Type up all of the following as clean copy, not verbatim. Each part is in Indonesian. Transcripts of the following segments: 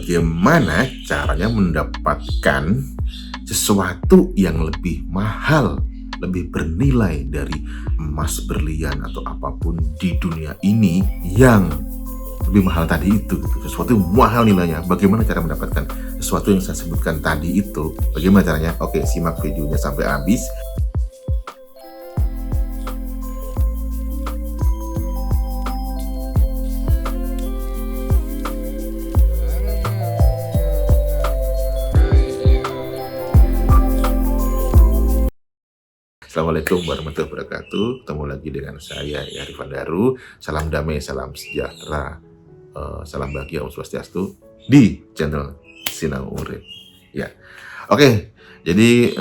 Bagaimana caranya mendapatkan sesuatu yang lebih mahal, lebih bernilai dari emas, berlian, atau apapun di dunia ini yang lebih mahal tadi itu, gitu. Sesuatu yang mahal nilainya. Bagaimana cara mendapatkan sesuatu yang saya sebutkan tadi itu? Bagaimana caranya? Oke, simak videonya sampai habis. Assalamualaikum warahmatullahi wabarakatuh. Ketemu lagi dengan saya, Arifan Daru. Salam damai, salam sejahtera, salam bahagia, Om Swastiastu di channel Sinau Urip. Ya, oke. Jadi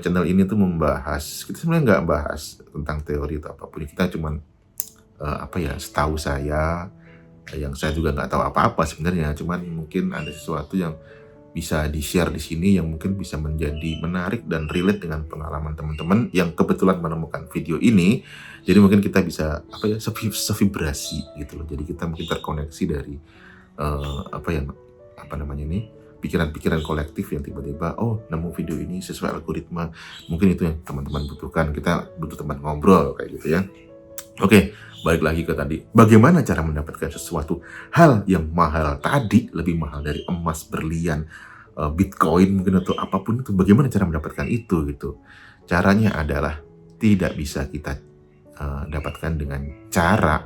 channel ini tuh membahas, kita sebenarnya nggak bahas tentang teori atau apapun. Kita cuman setahu saya, yang saya juga nggak tahu apa-apa sebenarnya. Cuman mungkin ada sesuatu yang bisa di-share di sini yang mungkin bisa menjadi menarik dan relate dengan pengalaman teman-teman yang kebetulan menemukan video ini. Jadi mungkin kita bisa sevibrasi gitu loh. Jadi kita mungkin terkoneksi dari pikiran-pikiran kolektif yang tiba-tiba nemu video ini sesuai algoritma. Mungkin itu yang teman-teman butuhkan. Kita butuh teman ngobrol kayak gitu ya. Oke, balik lagi ke tadi. Bagaimana cara mendapatkan sesuatu hal yang mahal tadi, lebih mahal dari emas, berlian, Bitcoin mungkin atau apapun itu. Bagaimana cara mendapatkan itu gitu? Caranya adalah tidak bisa kita dapatkan dengan cara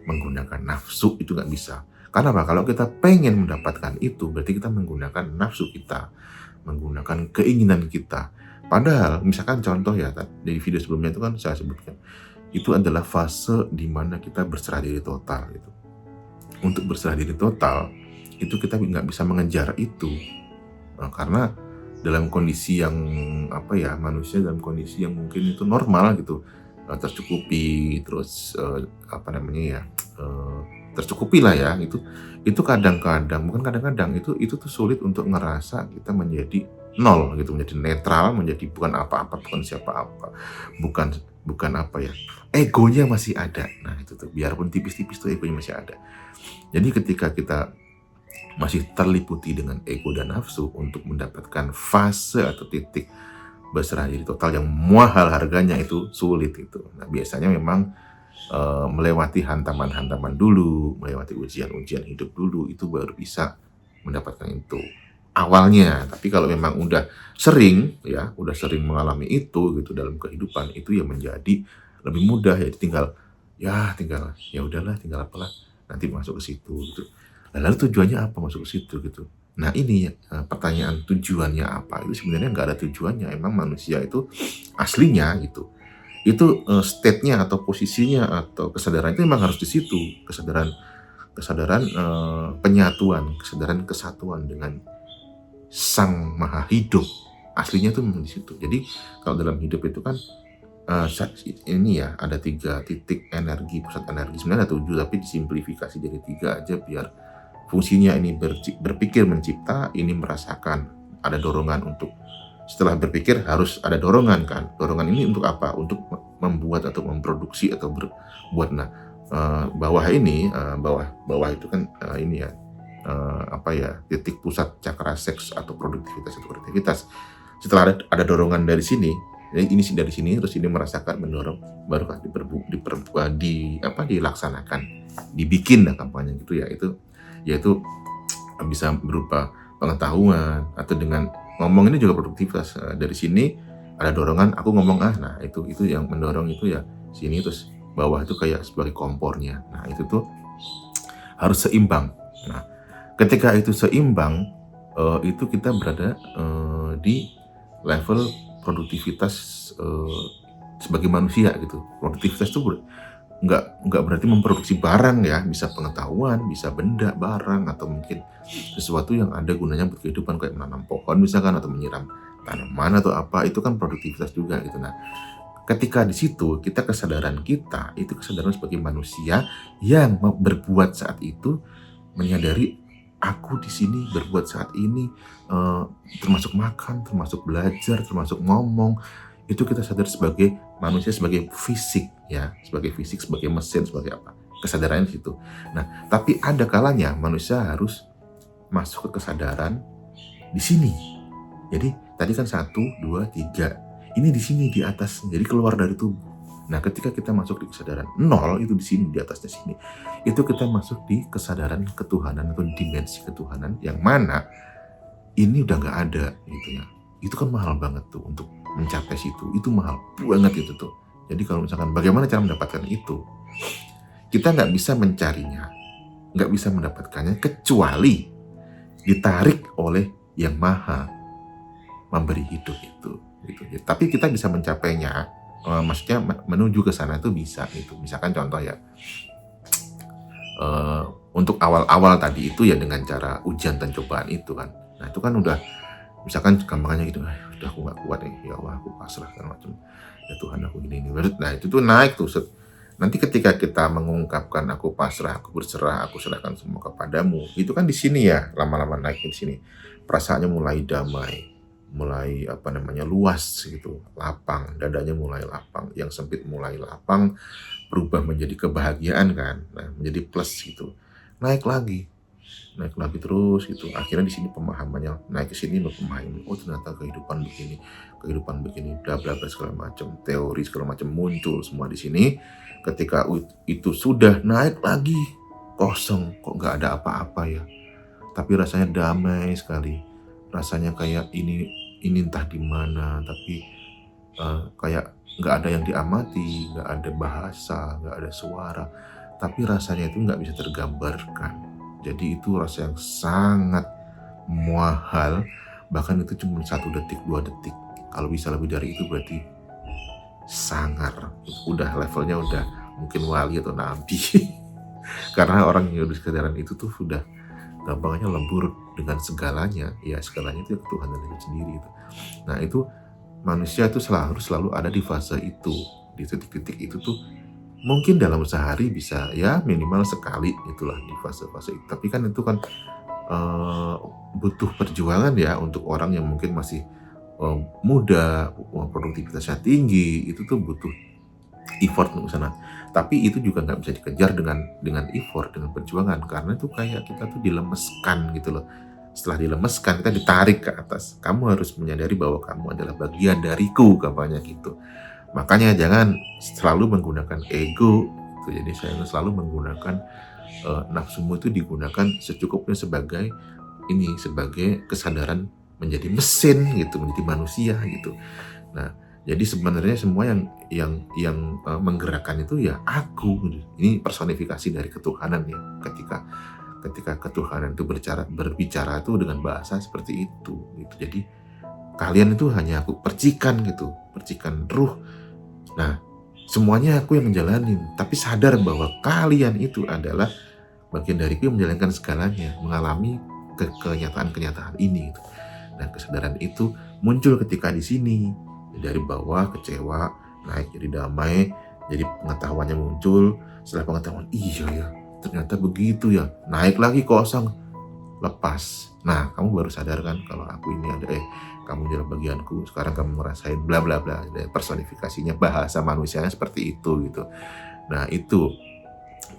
menggunakan nafsu, itu nggak bisa. Karena apa? Kalau kita pengen mendapatkan itu, berarti kita menggunakan nafsu kita, menggunakan keinginan kita. Padahal, misalkan contoh ya, di video sebelumnya itu kan saya sebutkan, itu adalah fase di mana kita berserah diri total gitu. Untuk berserah diri total, itu kita nggak bisa mengejar itu. Karena dalam kondisi yang manusia dalam kondisi yang mungkin itu normal gitu, tercukupi, terus tercukupi lah ya, itu kadang-kadang, bukan kadang-kadang, itu tuh sulit untuk ngerasa kita menjadi nol gitu, menjadi netral, menjadi bukan apa-apa, bukan siapa-apa, bukan egonya masih ada. Nah itu tuh, biarpun tipis-tipis tuh egonya masih ada. Jadi ketika kita masih terliputi dengan ego dan nafsu, untuk mendapatkan fase atau titik berserah diri total yang mahal harganya itu sulit itu. Nah biasanya memang melewati hantaman-hantaman dulu, melewati ujian-ujian hidup dulu, itu baru bisa mendapatkan itu awalnya. Tapi kalau memang udah sering mengalami itu gitu dalam kehidupan, itu ya menjadi lebih mudah ya. Tinggal ya udahlah, tinggal apalah, nanti masuk ke situ gitu. Lalu tujuannya apa masuk ke situ gitu? Nah ini pertanyaan tujuannya apa, itu sebenarnya nggak ada tujuannya. Emang manusia itu aslinya gitu, itu state-nya atau posisinya atau kesadaran itu memang harus di situ. Kesadaran penyatuan, kesadaran kesatuan dengan Sang Maha Hidup, aslinya itu memang di situ. Jadi kalau dalam hidup itu kan ada 3 titik energi, pusat energi. Sebenarnya ada 7, tapi disimplifikasi jadi 3 aja biar fungsinya ini berpikir, mencipta, ini merasakan. Ada dorongan untuk, setelah berpikir harus ada dorongan kan. Dorongan ini untuk apa? Untuk membuat atau memproduksi atau berbuat. Nah, bawah itu kan titik pusat cakra seks atau produktivitas atau kreativitas. Setelah ada dorongan dari sini, ini dari sini, terus ini merasakan, mendorong, baru dilaksanakan, dibikin kampanye gitu ya. Yaitu bisa berupa pengetahuan, atau dengan ngomong, ini juga produktivitas. Dari sini ada dorongan, aku ngomong nah itu yang mendorong itu ya sini, terus bawah itu kayak sebagai kompornya. Nah itu tuh harus seimbang. Nah ketika itu seimbang, itu kita berada di level produktivitas sebagai manusia gitu. Produktivitas itu nggak berarti memproduksi barang ya, bisa pengetahuan, bisa benda, barang, atau mungkin sesuatu yang ada gunanya buat kehidupan, kayak menanam pohon misalkan, atau menyiram tanaman atau apa, itu kan produktivitas juga gitu. Nah ketika di situ kesadaran kita itu kesadaran sebagai manusia yang berbuat saat itu, menyadari aku di sini berbuat saat ini, termasuk makan, termasuk belajar, termasuk ngomong. Itu kita sadar sebagai manusia, sebagai fisik ya, sebagai mesin, sebagai apa, kesadarannya di situ. Nah tapi ada kalanya manusia harus masuk ke kesadaran di sini. Jadi tadi kan 1, 2, 3. Ini di sini di atas, jadi keluar dari tubuh. Nah, ketika kita masuk di kesadaran 0 itu di sini, di atasnya sini. Itu kita masuk di kesadaran ketuhanan atau dimensi ketuhanan yang mana ini udah nggak ada gitu ya. Itu kan mahal banget tuh untuk mencapai situ. Itu mahal banget itu tuh. Jadi kalau misalkan bagaimana cara mendapatkan itu? Kita nggak bisa mencarinya, nggak bisa mendapatkannya kecuali ditarik oleh yang maha memberi hidup itu. Gitu. Tapi kita bisa mencapainya, maksudnya menuju ke sana itu bisa. Gitu. Misalkan contoh ya, untuk awal-awal tadi itu ya dengan cara ujian dan cobaan itu kan. Nah itu kan udah, misalkan gampangannya gitu, udah aku gak kuat ya Allah aku pasrah kan macam, ya Tuhan aku gini. Nah itu tuh naik tuh. Nanti ketika kita mengungkapkan aku pasrah, aku berserah, aku serahkan semua kepadamu, itu kan di sini ya lama-lama naik di sini. Perasaannya mulai damai, mulai luas gitu, lapang, dadanya mulai lapang, yang sempit mulai lapang, berubah menjadi kebahagiaan kan, nah menjadi plus gitu, naik lagi terus gitu. Akhirnya di sini pemahamannya naik ke sini, pemahaman oh ternyata kehidupan begini, bla bla bla segala macam, teori segala macam muncul semua di sini. Ketika itu sudah naik lagi, kosong, kok nggak ada apa-apa ya, tapi rasanya damai sekali, rasanya kayak ini entah di mana, tapi kayak nggak ada yang diamati, nggak ada bahasa, nggak ada suara, tapi rasanya itu nggak bisa tergambarkan. Jadi itu rasa yang sangat mahal, bahkan itu cuma 1 detik, 2 detik. Kalau bisa lebih dari itu berarti sangar, udah levelnya udah mungkin wali atau nabi. Karena orang yang di kesadaran itu tuh sudah gampangnya lembur dengan segalanya, ya segalanya itu ketuhanan itu sendiri itu. Nah itu manusia itu selalu ada di fase itu, di titik-titik itu tuh. Mungkin dalam sehari bisa ya minimal sekali itulah di fase-fase itu. Tapi kan itu kan butuh perjuangan ya untuk orang yang mungkin masih muda, produktivitasnya tinggi, itu tuh butuh effort untuk sana. Tapi itu juga nggak bisa dikejar dengan effort, dengan perjuangan, karena itu kayak kita tuh dilemeskan gitu loh. Setelah dilemeskan kita ditarik ke atas. Kamu harus menyadari bahwa kamu adalah bagian dariku, kampanye gitu. Makanya jangan selalu menggunakan ego. Jadi saya selalu menggunakan nafsumu itu digunakan secukupnya sebagai kesadaran menjadi mesin gitu, menjadi manusia gitu. Nah, jadi sebenarnya semua yang menggerakkan itu ya aku. Ini personifikasi dari ketuhanan ya. Ketika ketuhanan itu berbicara itu dengan bahasa seperti itu gitu. Jadi kalian itu hanya aku percikan gitu, percikan ruh. Nah, semuanya aku yang menjalanin, tapi sadar bahwa kalian itu adalah bagian dariku yang menjalankan segalanya, mengalami kenyataan-kenyataan ini gitu. Dan kesadaran itu muncul ketika di sini, dari bawah kecewa, naik jadi damai, jadi pengetahuannya muncul. Setelah pengetahuan, iya ya, ternyata begitu ya, naik lagi kosong, lepas. Nah, kamu baru sadar kan kalau aku ini ada kamu adalah bagianku, sekarang kamu ngerasain bla bla bla. Personifikasinya bahasa manusianya seperti itu gitu. Nah itu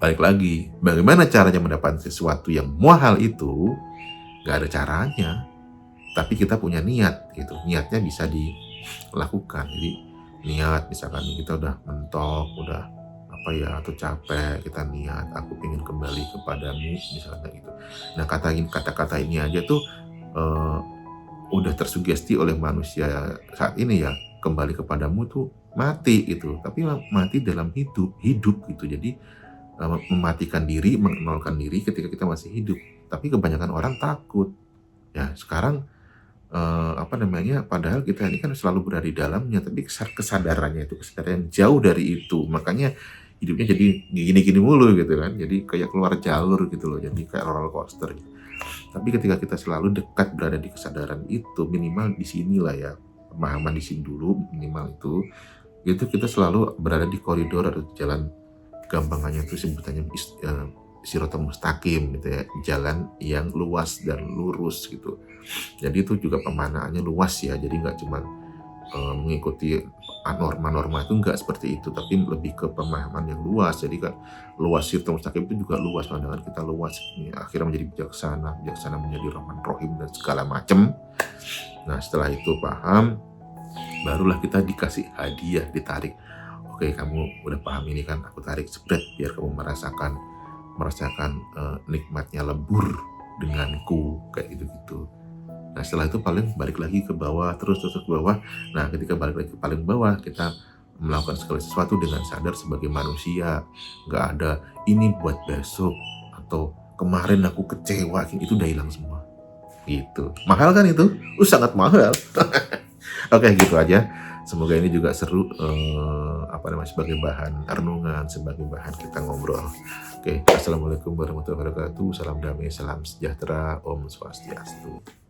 balik lagi, bagaimana caranya mendapatkan sesuatu yang mahal itu? Gak ada caranya, tapi kita punya niat gitu. Niatnya bisa dilakukan. Jadi niat, misalkan kita udah mentok, udah atau capek, kita niat aku ingin kembali kepadamu misalnya gitu. Nah kata-kata ini aja tuh udah tersugesti oleh manusia saat ini ya, kembali kepadamu tuh mati gitu, tapi mati dalam hidup gitu. Jadi mematikan diri, menolkan diri ketika kita masih hidup. Tapi kebanyakan orang takut ya sekarang padahal kita ini kan selalu berada di dalamnya, tapi kesadarannya itu kesadaran jauh dari itu. Makanya hidupnya jadi gini-gini mulu gitu kan, jadi kayak keluar jalur gitu loh, jadi kayak roller coaster gitu. Tapi ketika kita selalu dekat berada di kesadaran itu, minimal di sinilah ya, pemahaman di sini dulu minimal itu kita selalu berada di koridor atau jalan, gampangannya itu sebutannya siratal mustaqim gitu ya, jalan yang luas dan lurus gitu. Jadi itu juga pemanaannya luas ya, jadi nggak cuma mengikuti norma-norma itu enggak seperti itu, tapi lebih ke pemahaman yang luas. Jadi kan luas sirtul mustaqim itu juga luas, pandangan kita luas, akhirnya menjadi bijaksana menjadi rahman rohim dan segala macam. Nah setelah itu paham, barulah kita dikasih hadiah, ditarik. Oke, kamu udah paham ini kan, aku tarik jebret biar kamu merasakan nikmatnya lebur denganku, kayak gitu-gitu. Nah setelah itu paling balik lagi ke bawah, terus ke bawah. Nah ketika balik lagi ke paling bawah, kita melakukan segala sesuatu dengan sadar sebagai manusia. Nggak ada ini buat besok, atau kemarin aku kecewa, itu udah hilang semua. Gitu. Mahal kan itu? Sangat mahal. Oke, gitu aja. Semoga ini juga seru, sebagai bahan renungan, sebagai bahan kita ngobrol. Oke, assalamualaikum warahmatullahi wabarakatuh. Salam damai, salam sejahtera, Om Swastiastu.